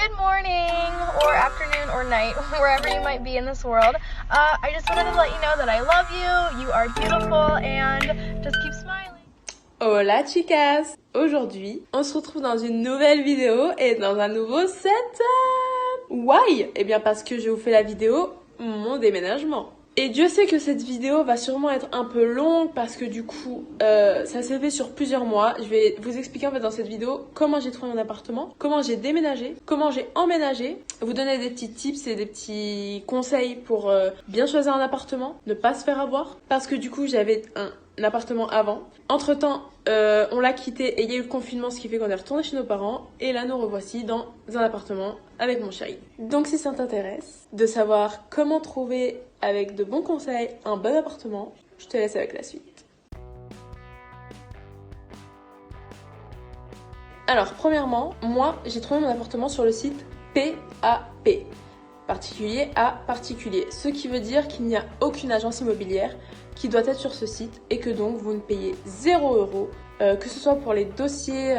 Good morning, or afternoon, or night, wherever you might be in this world. I just wanted to let you know that I love you, you are beautiful, and just keep smiling. Hola chicas! Aujourd'hui, on se retrouve dans une nouvelle vidéo et dans un nouveau setup! Why? Eh bien parce que je vous fais la vidéo mon déménagement. Et Dieu sait que cette vidéo va sûrement être un peu longue parce que du coup, ça s'est fait sur plusieurs mois. Je vais vous expliquer en fait dans cette vidéo comment j'ai trouvé mon appartement, comment j'ai déménagé, comment j'ai emménagé, vous donner des petits tips et des petits conseils pour bien choisir un appartement, ne pas se faire avoir. Parce que du coup, j'avais un appartement avant. Entre temps, on l'a quitté et il y a eu le confinement, ce qui fait qu'on est retourné chez nos parents. Et là, nous revoici dans un appartement avec mon chéri. Donc si ça t'intéresse de savoir comment trouver avec de bons conseils un bon appartement, je te laisse avec la suite. Alors, premièrement, moi, j'ai trouvé mon appartement sur le site PAP. Particulier à particulier. Ce qui veut dire qu'il n'y a aucune agence immobilière qui doit être sur ce site et que donc vous ne payez 0 €, que ce soit pour les dossiers,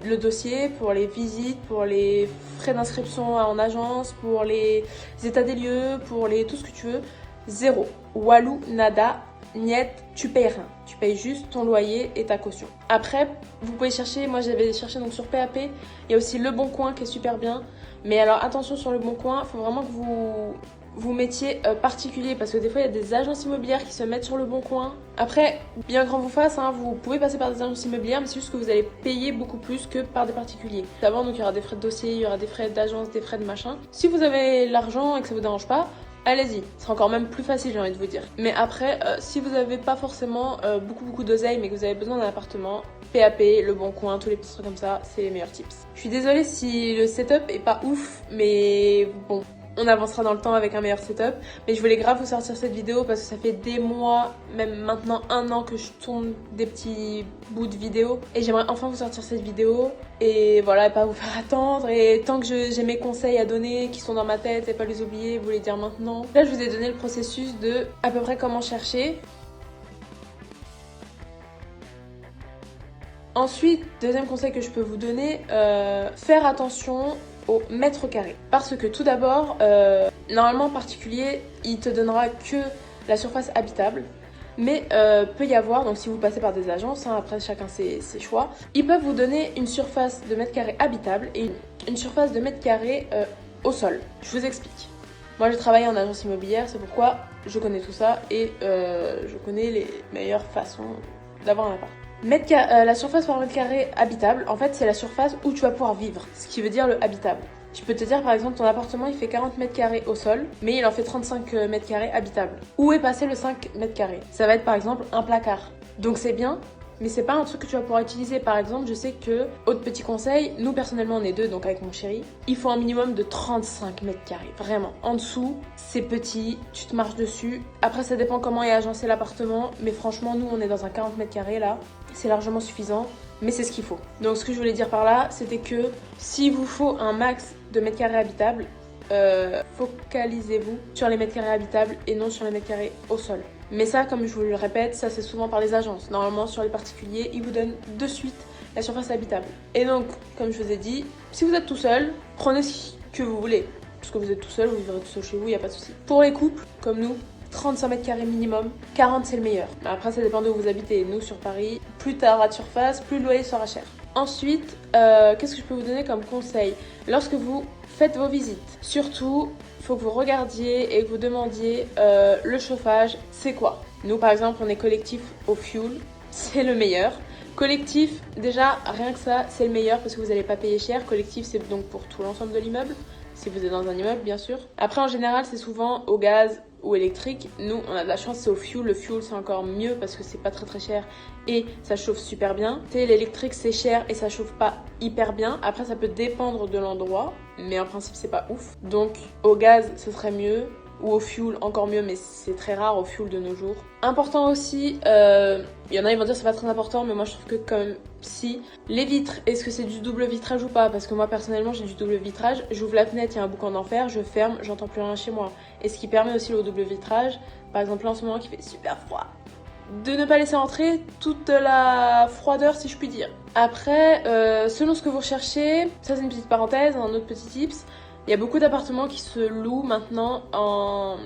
le dossier, pour les visites, pour les frais d'inscription en agence, pour les états des lieux, pour les tout ce que tu veux. 0. Walou, nada, niet, tu payes rien. Tu payes juste ton loyer et ta caution. Après, vous pouvez chercher, moi j'avais cherché donc sur PAP, il y a aussi Le Bon Coin qui est super bien. Mais alors attention sur Le Bon Coin, il faut vraiment que vous mettiez particulier parce que des fois il y a des agences immobilières qui se mettent sur Le Bon Coin. Après, bien grand vous fasse, hein, vous pouvez passer par des agences immobilières, mais c'est juste que vous allez payer beaucoup plus que par des particuliers. D'abord, donc il y aura des frais de dossier, il y aura des frais d'agence, des frais de machin. Si vous avez l'argent et que ça vous dérange pas, allez-y, ce sera encore même plus facile, j'ai envie de vous dire. Mais après, si vous n'avez pas forcément beaucoup d'oseille, mais que vous avez besoin d'un appartement, PAP, Le Bon Coin, tous les petits trucs comme ça, c'est les meilleurs tips. Je suis désolée si le setup est pas ouf, mais bon, on avancera dans le temps avec un meilleur setup. Mais je voulais grave vous sortir cette vidéo parce que ça fait des mois, même maintenant 1 an que je tourne des petits bouts de vidéos. Et j'aimerais enfin vous sortir cette vidéo. Et voilà, et pas vous faire attendre. Et tant que j'ai mes conseils à donner qui sont dans ma tête et pas les oublier, vous les dire maintenant. Là, je vous ai donné le processus de à peu près comment chercher. Ensuite, deuxième conseil que je peux vous donner, faire attention au mètre carré. Parce que tout d'abord, normalement en particulier, il te donnera que la surface habitable. Mais peut y avoir, donc si vous passez par des agences, hein, après chacun ses choix, ils peuvent vous donner une surface de mètre carré habitable et une surface de mètre carré au sol. Je vous explique. Moi j'ai travaillé en agence immobilière, c'est pourquoi je connais tout ça et je connais les meilleures façons d'avoir un appart. La surface par mètre carré habitable, en fait, c'est la surface où tu vas pouvoir vivre, ce qui veut dire le habitable. Je peux te dire, par exemple, ton appartement, il fait 40 mètres carrés au sol, mais il en fait 35 mètres carrés habitable. Où est passé le 5 mètres carrés? Ça va être, par exemple, un placard. Donc c'est bien, mais c'est pas un truc que tu vas pouvoir utiliser. Par exemple, je sais que, autre petit conseil, nous personnellement on est deux, donc avec mon chéri, il faut un minimum de 35 mètres carrés, vraiment. En dessous, c'est petit, tu te marches dessus. Après, ça dépend comment est agencé l'appartement, mais franchement, nous on est dans un 40 mètres carrés là, c'est largement suffisant, mais c'est ce qu'il faut. Donc ce que je voulais dire par là, c'était que s'il vous faut un max de mètres carrés habitables, focalisez-vous sur les mètres carrés habitables et non sur les mètres carrés au sol. Mais ça, comme je vous le répète, ça c'est souvent par les agences. Normalement, sur les particuliers, ils vous donnent de suite la surface habitable. Et donc, comme je vous ai dit, si vous êtes tout seul, prenez ce que vous voulez. Parce que vous êtes tout seul, vous vivrez tout seul chez vous, il n'y a pas de souci. Pour les couples, comme nous, 35 mètres carrés minimum, 40 c'est le meilleur. Après, ça dépend de où vous habitez. Nous, sur Paris, plus tu auras de surface, plus le loyer sera cher. Ensuite, qu'est-ce que je peux vous donner comme conseil? Lorsque vous faites vos visites, surtout, il faut que vous regardiez et que vous demandiez le chauffage, c'est quoi? Nous, par exemple, on est collectif au fuel, c'est le meilleur. Collectif, déjà, rien que ça, c'est le meilleur parce que vous n'allez pas payer cher. Collectif, c'est donc pour tout l'ensemble de l'immeuble, si vous êtes dans un immeuble, bien sûr. Après, en général, c'est souvent au gaz ou électrique. Nous, on a de la chance, c'est au fuel. Le fuel, c'est encore mieux parce que c'est pas très cher et ça chauffe super bien. Tu sais, l'électrique, c'est cher et ça chauffe pas hyper bien. Après, ça peut dépendre de l'endroit, mais en principe, c'est pas ouf. Donc, au gaz, ce serait mieux. Ou au fuel, encore mieux, mais c'est très rare au fuel de nos jours. Important aussi, il y en a, ils vont dire c'est pas très important, mais moi je trouve que quand même, si. Les vitres, est-ce que c'est du double vitrage ou pas? Parce que moi personnellement j'ai du double vitrage, j'ouvre la fenêtre, il y a un boucan d'enfer, je ferme, j'entends plus rien chez moi. Et ce qui permet aussi le double vitrage, par exemple là en ce moment qui fait super froid, de ne pas laisser entrer toute la froideur, si je puis dire. Après, selon ce que vous recherchez, ça c'est une petite parenthèse, un autre petit tips, il y a beaucoup d'appartements qui se louent maintenant en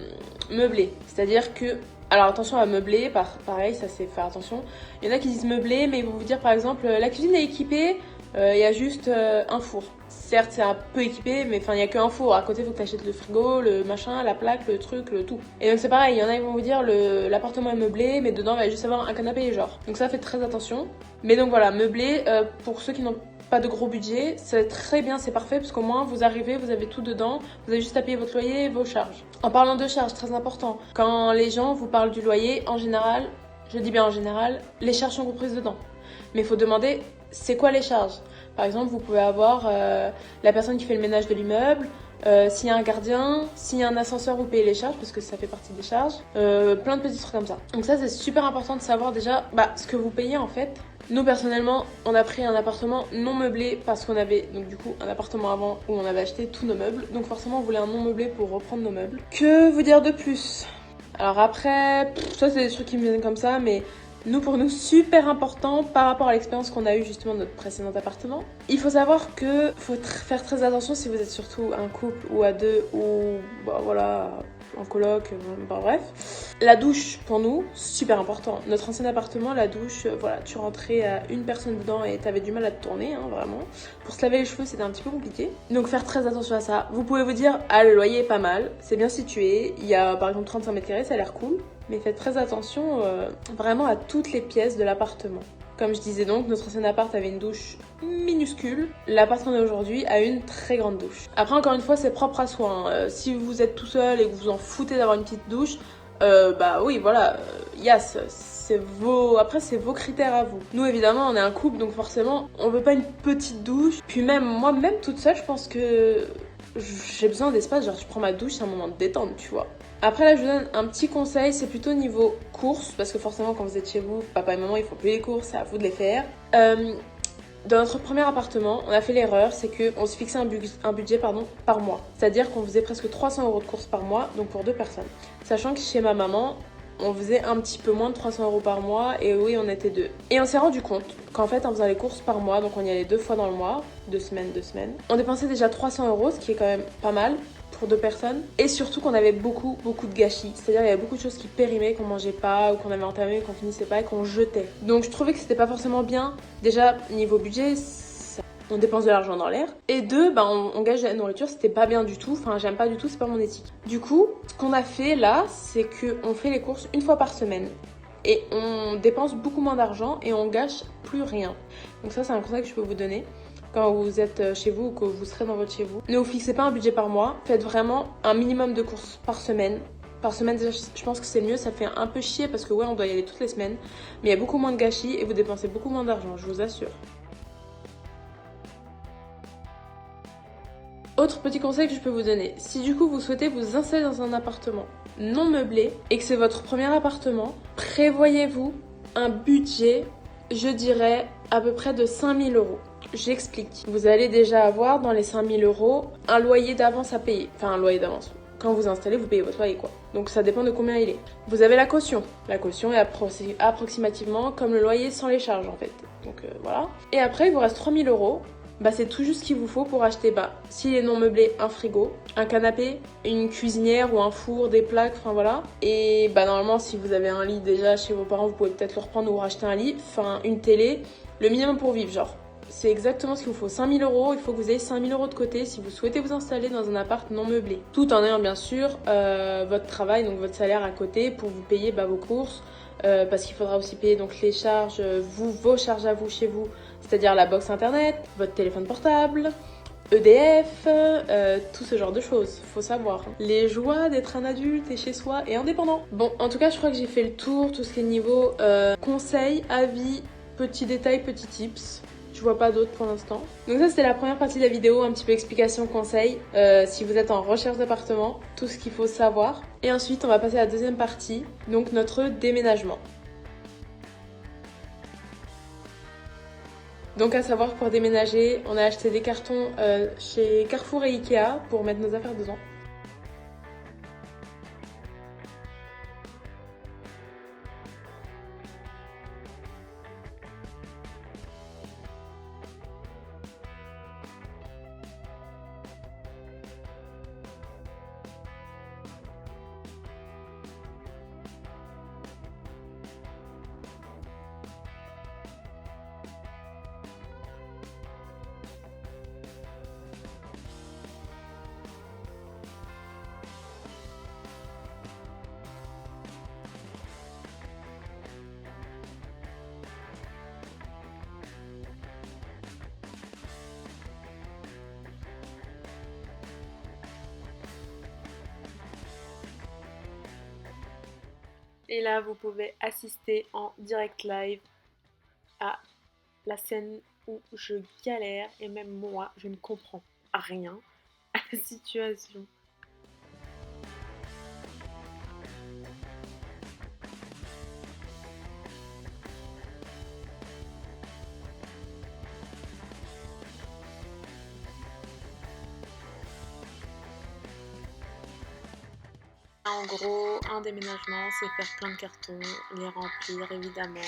meublé. C'est-à-dire que, alors attention à meubler, pareil, ça c'est faire attention. Il y en a qui disent meubler, mais ils vont vous dire par exemple, la cuisine est équipée, il y a juste un four. Certes, c'est un peu équipé, mais enfin, il y a qu'un four. À côté, il faut que tu achètes le frigo, le machin, la plaque, le truc, le tout. Et donc, c'est pareil. Il y en a qui vont vous dire l'appartement est meublé, mais dedans, il va juste avoir un canapé, genre. Donc, ça, faites très attention. Mais donc, voilà, meublé, pour ceux qui n'ont pas de gros budget, c'est très bien, c'est parfait, parce qu'au moins, vous arrivez, vous avez tout dedans. Vous avez juste à payer votre loyer et vos charges. En parlant de charges, très important. Quand les gens vous parlent du loyer, en général, je dis bien en général, les charges sont comprises dedans. Mais il faut demander, c'est quoi les charges ? Par exemple, vous pouvez avoir la personne qui fait le ménage de l'immeuble, s'il y a un gardien, s'il y a un ascenseur, vous payez les charges parce que ça fait partie des charges. Plein de petits trucs comme ça. Donc ça, c'est super important de savoir déjà ce que vous payez en fait. Nous, personnellement, on a pris un appartement non meublé parce qu'on avait donc du coup un appartement avant où on avait acheté tous nos meubles. Donc forcément, on voulait un non meublé pour reprendre nos meubles. Que vous dire de plus ? Alors après, ça c'est des trucs qui me viennent comme ça, mais... Pour nous, super important par rapport à l'expérience qu'on a eue justement de notre précédent appartement. Il faut savoir que faut faire très attention si vous êtes surtout un couple ou à deux ou voilà, en coloc, bref. La douche pour nous, super important. Notre ancien appartement, la douche, voilà, tu rentrais à une personne dedans et t'avais du mal à te tourner, hein, vraiment. Pour se laver les cheveux, c'était un petit peu compliqué. Donc faire très attention à ça. Vous pouvez vous dire, le loyer est pas mal, c'est bien situé, il y a par exemple 35 mètres carrés, ça a l'air cool. Mais faites très attention vraiment à toutes les pièces de l'appartement. Comme je disais donc, notre ancien appart avait une douche minuscule. L'appart qu'on a aujourd'hui a une très grande douche. Après, encore une fois, c'est propre à soi. Hein. Si vous êtes tout seul et que vous vous en foutez d'avoir une petite douche, oui, voilà, yes, c'est vos critères à vous. Nous, évidemment, on est un couple, donc forcément, on veut pas une petite douche. Puis même, moi-même, toute seule, je pense que j'ai besoin d'espace. Genre, je prends ma douche, c'est un moment de détente, tu vois. Après là je vous donne un petit conseil, c'est plutôt niveau courses, parce que forcément quand vous êtes chez vous, papa et maman ils font plus les courses, c'est à vous de les faire. Dans notre premier appartement, on a fait l'erreur, c'est qu'on se fixait un budget par mois. C'est-à-dire qu'on faisait presque 300 € de courses par mois, donc pour 2 personnes. Sachant que chez ma maman, on faisait un petit peu moins de 300 € par mois, et oui, on était deux. Et on s'est rendu compte qu'en fait, en faisant les courses par mois, donc on y allait 2 fois dans le mois, 2 semaines, on dépensait déjà 300 €, ce qui est quand même pas mal pour 2 personnes. Et surtout qu'on avait beaucoup de gâchis. C'est-à-dire qu'il y avait beaucoup de choses qui périmaient, qu'on mangeait pas, ou qu'on avait entamé, qu'on finissait pas et qu'on jetait. Donc je trouvais que c'était pas forcément bien. Déjà, niveau budget, on dépense de l'argent dans l'air. Et 2, on gâche de la nourriture, c'était pas bien du tout. Enfin, j'aime pas du tout, c'est pas mon éthique. Du coup, ce qu'on a fait là, c'est qu'on fait les courses une fois par semaine. Et on dépense beaucoup moins d'argent et on gâche plus rien. Donc ça, c'est un conseil que je peux vous donner. Quand vous êtes chez vous ou que vous serez dans votre chez vous. Ne vous fixez pas un budget par mois. Faites vraiment un minimum de courses par semaine. Par semaine, déjà, je pense que c'est le mieux. Ça fait un peu chier parce que ouais, on doit y aller toutes les semaines. Mais il y a beaucoup moins de gâchis et vous dépensez beaucoup moins d'argent, je vous assure. Autre petit conseil que je peux vous donner. Si du coup vous souhaitez vous installer dans un appartement non meublé et que c'est votre premier appartement, prévoyez-vous un budget, je dirais, à peu près de 5 000 €. J'explique. Vous allez déjà avoir dans les 5 000 € un loyer d'avance à payer. Enfin, un loyer d'avance. Quand vous installez, vous payez votre loyer, quoi. Donc ça dépend de combien il est. Vous avez la caution. La caution est approximativement comme le loyer sans les charges, en fait. Donc voilà. Et après, il vous reste 3 000 €. C'est tout juste ce qu'il vous faut pour acheter, s'il est non meublé, un frigo, un canapé, une cuisinière ou un four, des plaques, enfin voilà. Et normalement, si vous avez un lit déjà chez vos parents, vous pouvez peut-être le reprendre ou racheter un lit, enfin une télé, le minimum pour vivre, genre. C'est exactement ce qu'il vous faut. 5 000 €, il faut que vous ayez 5 000 € de côté si vous souhaitez vous installer dans un appart non meublé. Tout en ayant bien sûr votre travail, donc votre salaire à côté pour vous payer vos courses. Parce qu'il faudra aussi payer donc les charges, vos charges à vous chez vous, c'est-à-dire la box internet, votre téléphone portable, EDF, tout ce genre de choses, faut savoir. Les joies d'être un adulte et chez soi et indépendant. Bon, en tout cas, je crois que j'ai fait le tour, tout ce qui est niveau conseils, avis, petits détails, petits tips. Je vois pas d'autres pour l'instant. Donc ça c'était la première partie de la vidéo, un petit peu explication, conseil. Si vous êtes en recherche d'appartement, tout ce qu'il faut savoir. Et ensuite on va passer à la deuxième partie, donc notre déménagement. Donc à savoir pour déménager, on a acheté des cartons chez Carrefour et Ikea pour mettre nos affaires dedans. Et là, vous pouvez assister en direct live à la scène où je galère et même moi, je ne comprends rien à la situation. En gros, un déménagement, c'est faire plein de cartons, les remplir évidemment.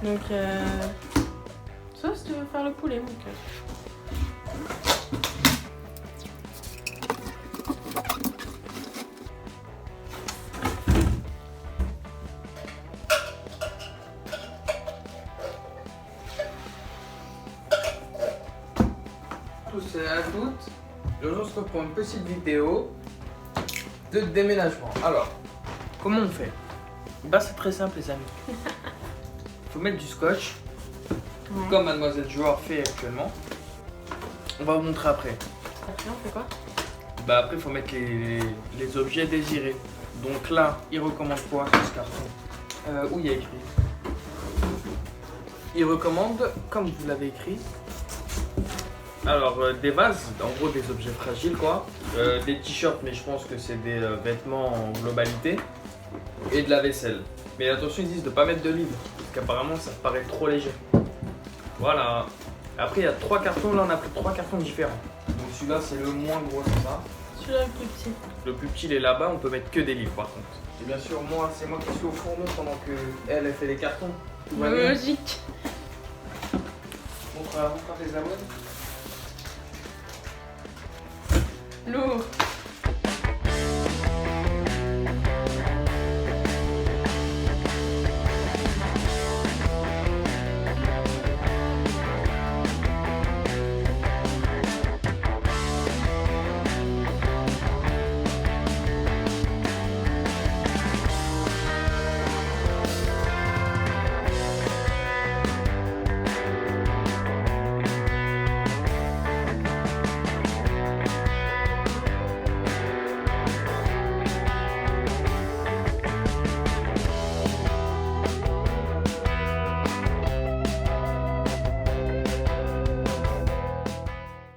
Donc, ça, si tu veux faire le poulet, mon cœur. Tous et à toutes, aujourd'hui on se retrouve pour une petite vidéo de déménagement. Alors, comment on fait? Bah c'est très simple les amis. Faut mettre du scotch, comme Mademoiselle Joueur fait actuellement. On va vous montrer après. Après, on fait quoi? Bah après faut mettre les objets désirés. Donc là, il recommande quoi sur ce carton? Où il y a écrit? Il recommande, comme vous l'avez écrit, alors des vases, en gros des objets fragiles quoi, des t-shirts mais je pense que c'est des vêtements en globalité, et de la vaisselle. Mais attention ils disent de ne pas mettre de livres, parce qu'apparemment ça paraît trop léger. Voilà. Après il y a 3 cartons, là on a pris 3 cartons différents. Donc celui-là c'est le moins gros, c'est ça. Celui-là le plus petit. Le plus petit il est là-bas, on peut mettre que des livres par contre. Et bien sûr moi c'est moi qui suis au fourneau pendant que elle fait les cartons. Tout va bien. Logique. Montre à tes abonnés. Lourd.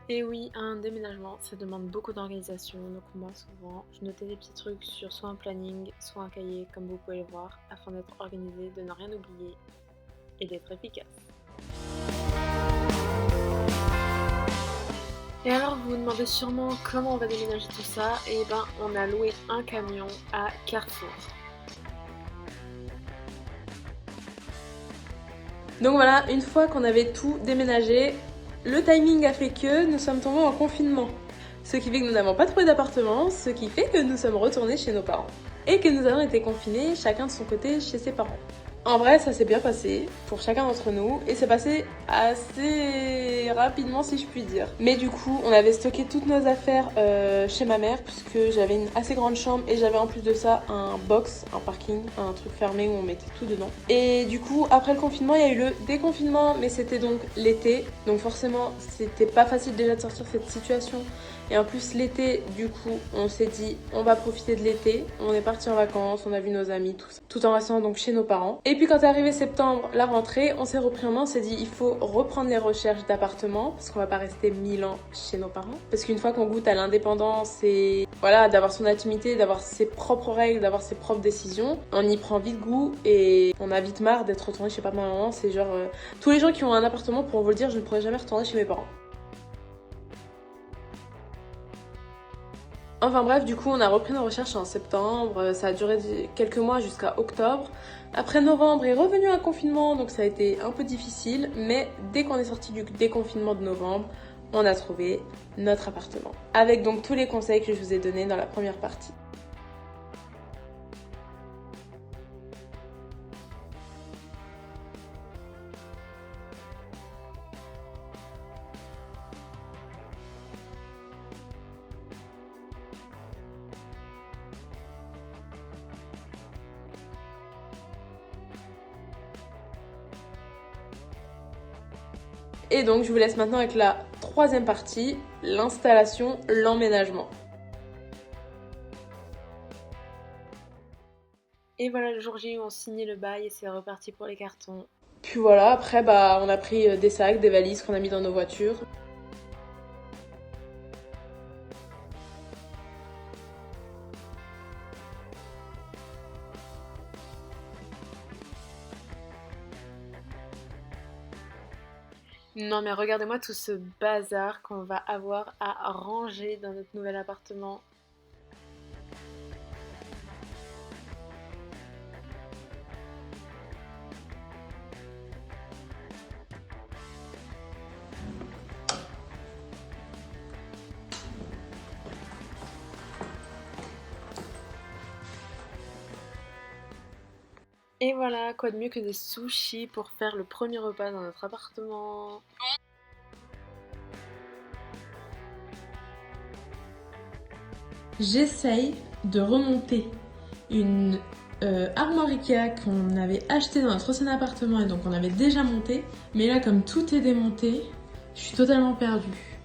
Et oui, un déménagement, ça demande beaucoup d'organisation, donc moi souvent, je notais des petits trucs sur soit un planning, soit un cahier, comme vous pouvez le voir, afin d'être organisé, de ne rien oublier et d'être efficace. Et alors vous vous demandez sûrement comment on va déménager tout ça, et ben on a loué un camion à Carrefour. Donc voilà, une fois qu'on avait tout déménagé, le timing a fait que nous sommes tombés en confinement. Ce qui fait que nous n'avons pas trouvé d'appartement, ce qui fait que nous sommes retournés chez nos parents. Et que nous avons été confinés chacun de son côté chez ses parents. En vrai, ça s'est bien passé pour chacun d'entre nous et c'est passé assez rapidement si je puis dire. Mais du coup, on avait stocké toutes nos affaires chez ma mère puisque j'avais une assez grande chambre et j'avais en plus de ça un box, un parking, un truc fermé où on mettait tout dedans. Et du coup, après le confinement, il y a eu le déconfinement, mais c'était donc l'été. Donc forcément, c'était pas facile déjà de sortir de cette situation. Et en plus l'été, du coup, on s'est dit on va profiter de l'été. On est parti en vacances, on a vu nos amis, tout ça. Tout en restant donc chez nos parents. Et puis quand est arrivé septembre, la rentrée, on s'est repris en main, on s'est dit il faut reprendre les recherches d'appartements parce qu'on va pas rester 1000 ans chez nos parents. Parce qu'une fois qu'on goûte à l'indépendance et voilà, d'avoir son intimité, d'avoir ses propres règles, d'avoir ses propres décisions, on y prend vite goût et on a vite marre d'être retourné chez papa et maman. C'est genre tous les gens qui ont un appartement pourront vous le dire, je ne pourrais jamais retourner chez mes parents. Enfin bref, du coup on a repris nos recherches en septembre, ça a duré quelques mois jusqu'à octobre. Après novembre est revenu un confinement, donc ça a été un peu difficile, mais dès qu'on est sorti du déconfinement de novembre, on a trouvé notre appartement. Avec donc tous les conseils que je vous ai donnés dans la première partie. Et donc je vous laisse maintenant avec la troisième partie, l'installation, l'emménagement. Et voilà le jour J où on signait le bail et c'est reparti pour les cartons. Puis voilà, après on a pris des sacs, des valises qu'on a mis dans nos voitures. Non mais regardez-moi tout ce bazar qu'on va avoir à ranger dans notre nouvel appartement. Et voilà, quoi de mieux que des sushis pour faire le premier repas dans notre appartement. J'essaye de remonter une armoire Ikea qu'on avait achetée dans notre ancien appartement et donc on avait déjà monté. Mais là, comme tout est démonté, je suis totalement perdue.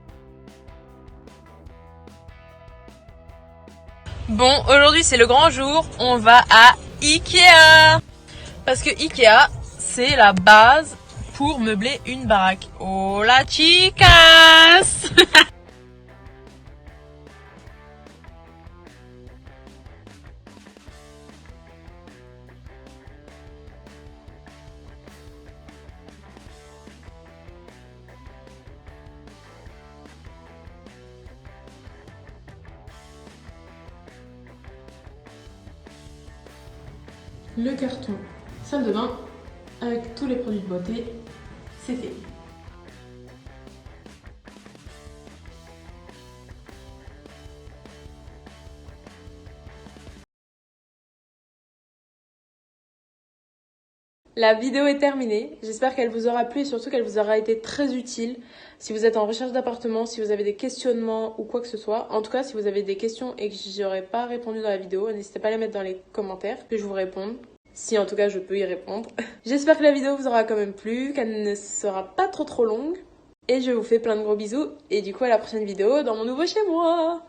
Bon, aujourd'hui c'est le grand jour, on va à Ikea. Parce que Ikea, c'est la base pour meubler une baraque. Hola chicas! Le carton, salle de bain, avec tous les produits de beauté, c'est fait. La vidéo est terminée, j'espère qu'elle vous aura plu et surtout qu'elle vous aura été très utile si vous êtes en recherche d'appartement, si vous avez des questionnements ou quoi que ce soit. En tout cas, si vous avez des questions et que j'y aurais pas répondu dans la vidéo, n'hésitez pas à les mettre dans les commentaires, que je vous réponde. Si en tout cas je peux y répondre. J'espère que la vidéo vous aura quand même plu, qu'elle ne sera pas trop longue. Et je vous fais plein de gros bisous. Et du coup à la prochaine vidéo dans mon nouveau chez moi.